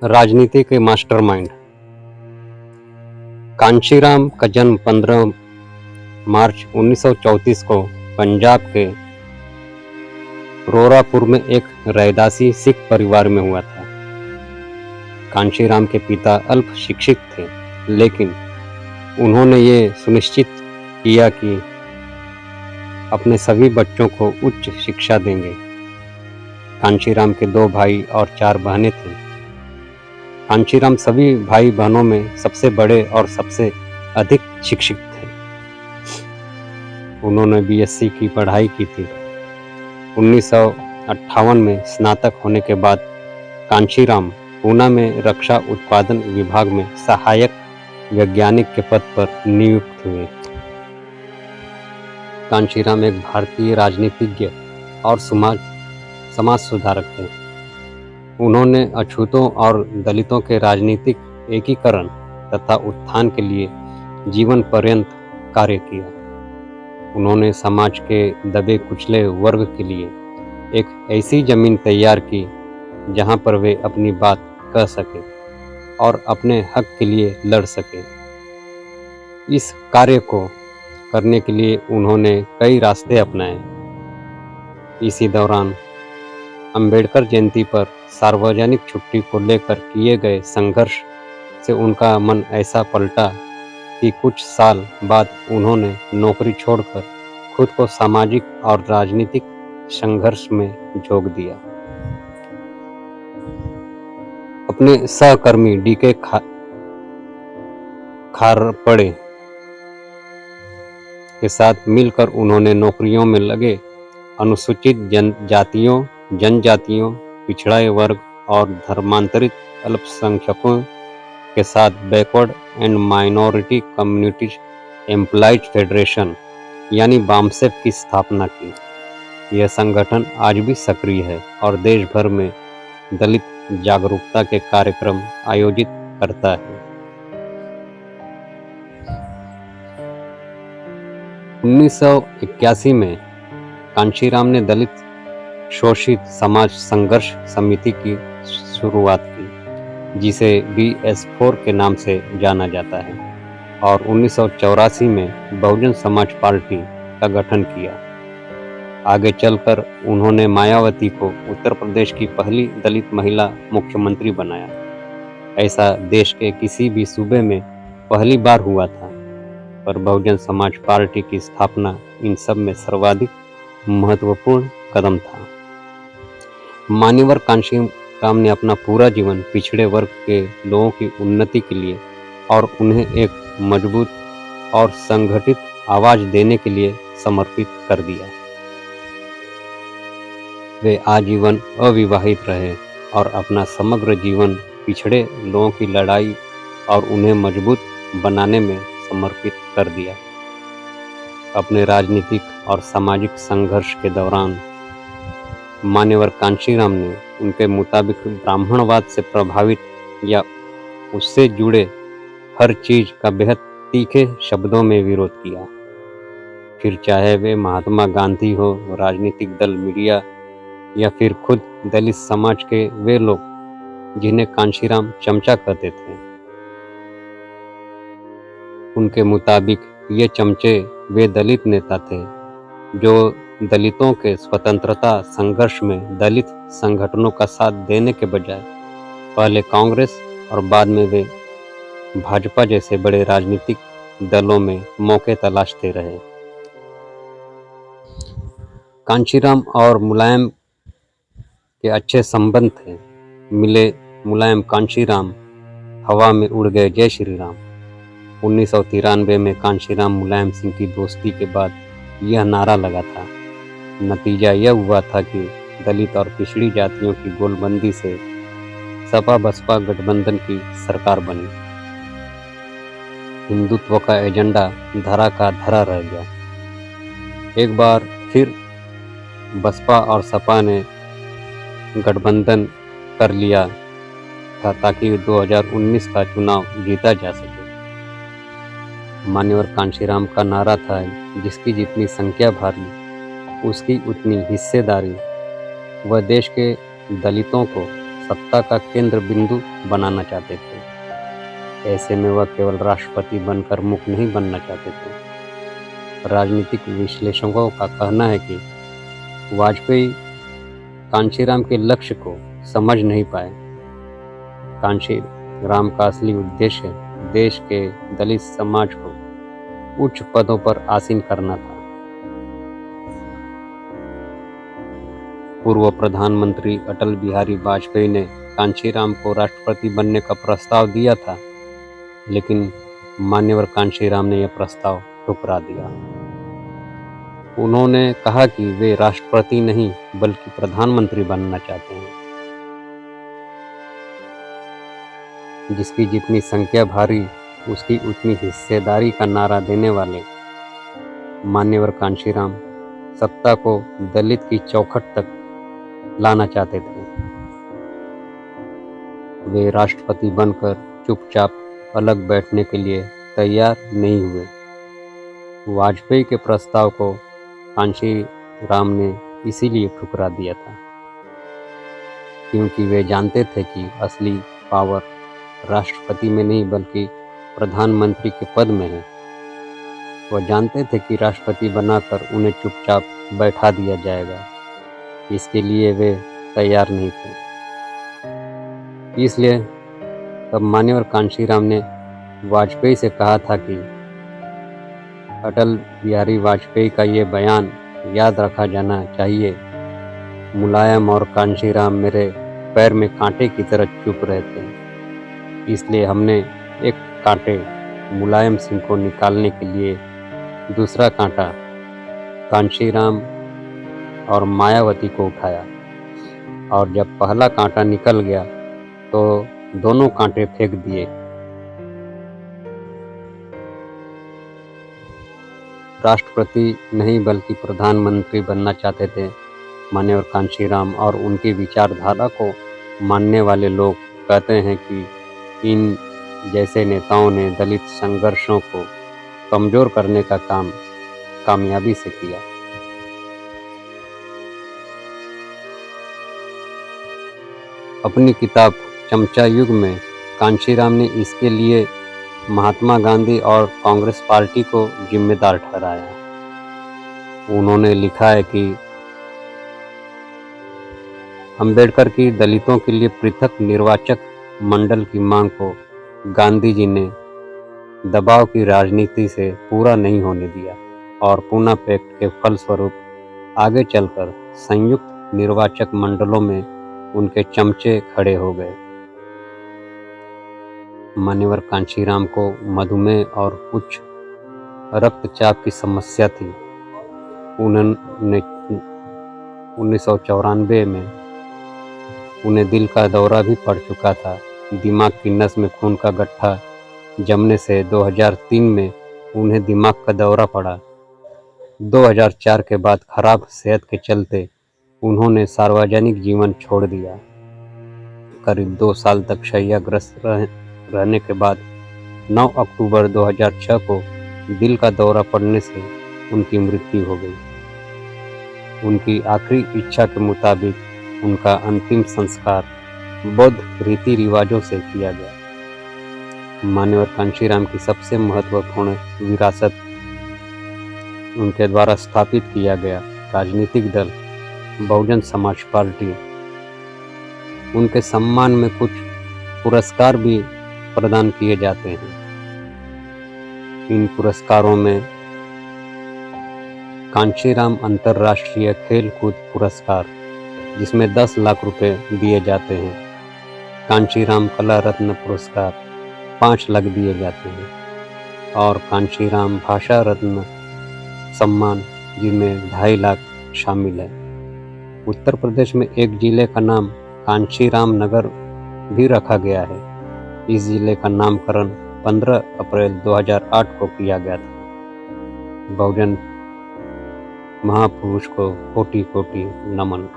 राजनीति के मास्टरमाइंड। कांशीराम का जन्म 15 मार्च 1934 को पंजाब के रोरापुर में एक रैदासी सिख परिवार में हुआ था। कांशीराम के पिता अल्प शिक्षित थे, लेकिन उन्होंने ये सुनिश्चित किया कि अपने सभी बच्चों को उच्च शिक्षा देंगे। कांशीराम के 2 भाई और 4 बहनें थीं। कांशीराम सभी भाई बहनों में सबसे बड़े और सबसे अधिक शिक्षित थे। उन्होंने बीएससी की पढ़ाई की थी। 1958 में स्नातक होने के बाद कांशीराम पूना में रक्षा उत्पादन विभाग में सहायक वैज्ञानिक के पद पर नियुक्त हुए। कांशीराम एक भारतीय राजनीतिज्ञ और समाज सुधारक थे। उन्होंने अछूतों और दलितों के राजनीतिक एकीकरण तथा उत्थान के लिए जीवन पर्यंत कार्य किया। उन्होंने समाज के दबे कुचले वर्ग के लिए एक ऐसी जमीन तैयार की जहां पर वे अपनी बात कह सके और अपने हक के लिए लड़ सके। इस कार्य को करने के लिए उन्होंने कई रास्ते अपनाए। इसी दौरान अंबेडकर जयंती पर सार्वजनिक छुट्टी को लेकर किए गए संघर्ष से उनका मन ऐसा पलटा कि कुछ साल बाद उन्होंने नौकरी छोड़कर खुद को सामाजिक और राजनीतिक संघर्ष में झोंक दिया। अपने सहकर्मी डीके खारपड़े के साथ मिलकर उन्होंने नौकरियों में लगे अनुसूचित जनजातियों, पिछड़ा वर्ग और धर्मांतरित अल्पसंख्यकों के साथ backward and minority communities employees federation यानी बामसेफ की स्थापना की। यह संगठन आज भी सक्रिय है और देश भर में दलित जागरूकता के कार्यक्रम आयोजित करता है। 1981 में कांशीराम ने दलित शोषित समाज संघर्ष समिति की शुरुआत की, जिसे BS4 के नाम से जाना जाता है, और 1984 में बहुजन समाज पार्टी का गठन किया। आगे चलकर उन्होंने मायावती को उत्तर प्रदेश की पहली दलित महिला मुख्यमंत्री बनाया। ऐसा देश के किसी भी सूबे में पहली बार हुआ था, पर बहुजन समाज पार्टी की स्थापना इन सब में सर्वाधिक महत्वपूर्ण कदम था। मान्यवर कांशीराम ने अपना पूरा जीवन पिछड़े वर्ग के लोगों की उन्नति के लिए और उन्हें एक मजबूत और संगठित आवाज देने के लिए समर्पित कर दिया। वे आजीवन अविवाहित रहे और अपना समग्र जीवन पिछड़े लोगों की लड़ाई और उन्हें मजबूत बनाने में समर्पित कर दिया। अपने राजनीतिक और सामाजिक संघर्ष के दौरान मान्यवर कांशीराम ने उनके मुताबिक ब्राह्मणवाद से प्रभावित या उससे जुड़े हर चीज का बेहद तीखे शब्दों में विरोध किया। फिर चाहे वे महात्मा गांधी हो, राजनीतिक दल, मीडिया या फिर खुद दलित समाज के वे लोग जिन्हें कांशीराम चमचा कहते थे। उनके मुताबिक ये चमचे वे दलित नेता थे जो दलितों के स्वतंत्रता संघर्ष में दलित संगठनों का साथ देने के बजाय पहले कांग्रेस और बाद में वे भाजपा जैसे बड़े राजनीतिक दलों में मौके तलाशते रहे। कांशीराम और मुलायम के अच्छे संबंध थे। मिले मुलायम कांशीराम, हवा में उड़ गए जय श्री राम। 1993 में कांशीराम मुलायम सिंह की दोस्ती के बाद यह नारा लगा था। नतीजा यह हुआ था कि दलित और पिछड़ी जातियों की गोलबंदी से सपा बसपा गठबंधन की सरकार बनी। हिंदुत्व का एजेंडा धरा का धरा रह गया। एक बार फिर बसपा और सपा ने गठबंधन कर लिया था ताकि 2019 का चुनाव जीता जा सके। मान्यवर कांशीराम का नारा था, जिसकी जितनी संख्या भारी उसकी उतनी हिस्सेदारी। वह देश के दलितों को सत्ता का केंद्र बिंदु बनाना चाहते थे। ऐसे में वह केवल राष्ट्रपति बनकर मुख्य नहीं बनना चाहते थे। राजनीतिक विश्लेषकों का कहना है कि वाजपेयी कांशीराम के लक्ष्य को समझ नहीं पाए। कांशीराम का असली उद्देश्य देश के दलित समाज को उच्च पदों पर आसीन करना था। पूर्व प्रधानमंत्री अटल बिहारी वाजपेयी ने कांशीराम को राष्ट्रपति बनने का प्रस्ताव दिया था, लेकिन मान्यवर कांशीराम ने यह प्रस्ताव ठुकरा दिया। उन्होंने कहा कि वे राष्ट्रपति नहीं बल्कि प्रधानमंत्री बनना चाहते हैं। जिसकी जितनी संख्या भारी उसकी उतनी हिस्सेदारी का नारा देने वाले मान्यवर कांशीराम सत्ता को दलित की चौखट तक लाना चाहते थे। वे राष्ट्रपति बनकर चुपचाप अलग बैठने के लिए तैयार नहीं हुए। वाजपेयी के प्रस्ताव को कांशीराम ने इसीलिए ठुकरा दिया था, क्योंकि वे जानते थे कि असली पावर राष्ट्रपति में नहीं बल्कि प्रधानमंत्री के पद में है। वह जानते थे कि राष्ट्रपति बनाकर उन्हें चुपचाप बैठा दिया जाएगा, इसके लिए वे तैयार नहीं थे। इसलिए तब मान्यवर कांशीराम ने वाजपेयी से कहा था कि अटल बिहारी वाजपेयी का ये बयान याद रखा जाना चाहिए। मुलायम और कांशीराम मेरे पैर में कांटे की तरह चुप रहे थे, इसलिए हमने एक कांटे मुलायम सिंह को निकालने के लिए दूसरा कांटा कांशीराम और मायावती को उठाया, और जब पहला कांटा निकल गया तो दोनों कांटे फेंक दिए। राष्ट्रपति नहीं बल्कि प्रधानमंत्री बनना चाहते थे मान्यवर कांशीराम, और उनकी विचारधारा को मानने वाले लोग कहते हैं कि इन जैसे नेताओं ने दलित संघर्षों को कमजोर करने का काम कामयाबी से किया। अपनी किताब चमचा युग में कांशीराम ने इसके लिए महात्मा गांधी और कांग्रेस पार्टी को जिम्मेदार ठहराया। उन्होंने लिखा है कि अंबेडकर की दलितों के लिए पृथक निर्वाचक मंडल की मांग को गांधी जी ने दबाव की राजनीति से पूरा नहीं होने दिया, और पूना पैक्ट के फलस्वरूप आगे चलकर संयुक्त निर्वाचक मंडलों में उनके चमचे खड़े हो गए। मान्यवर कांशीराम को मधुमेह और उच्च रक्तचाप की समस्या थी। उन्होंने 1994 में उन्हें दिल का दौरा भी पड़ चुका था। दिमाग की नस में खून का गड्ढा जमने से 2003 में उन्हें दिमाग का दौरा पड़ा। 2004 के बाद खराब सेहत के चलते उन्होंने सार्वजनिक जीवन छोड़ दिया। करीब 2 साल तक शैय्याग्रस्त रहने के बाद 9 अक्टूबर 2006 को दिल का दौरा पड़ने से उनकी मृत्यु हो गई। उनकी आखिरी इच्छा के मुताबिक उनका अंतिम संस्कार बौद्ध रीति रिवाजों से किया गया। मान्यवर कांशीराम की सबसे महत्वपूर्ण विरासत उनके द्वारा स्थापित किया गया राजनीतिक दल बहुजन समाज पार्टी। उनके सम्मान में कुछ पुरस्कार भी प्रदान किए जाते हैं। इन पुरस्कारों में कांशीराम अंतर्राष्ट्रीय खेल कूद पुरस्कार, जिसमें 10 लाख रुपए दिए जाते हैं। कांशीराम कला रत्न पुरस्कार 5 लाख दिए जाते हैं, और कांशीराम भाषा रत्न सम्मान, जिनमें 2.5 लाख शामिल है। उत्तर प्रदेश में एक जिले का नाम कांशीराम नगर भी रखा गया है। इस जिले का नामकरण 15 अप्रैल 2008 को किया गया था। बहुजन महापुरुष को कोटि कोटि नमन।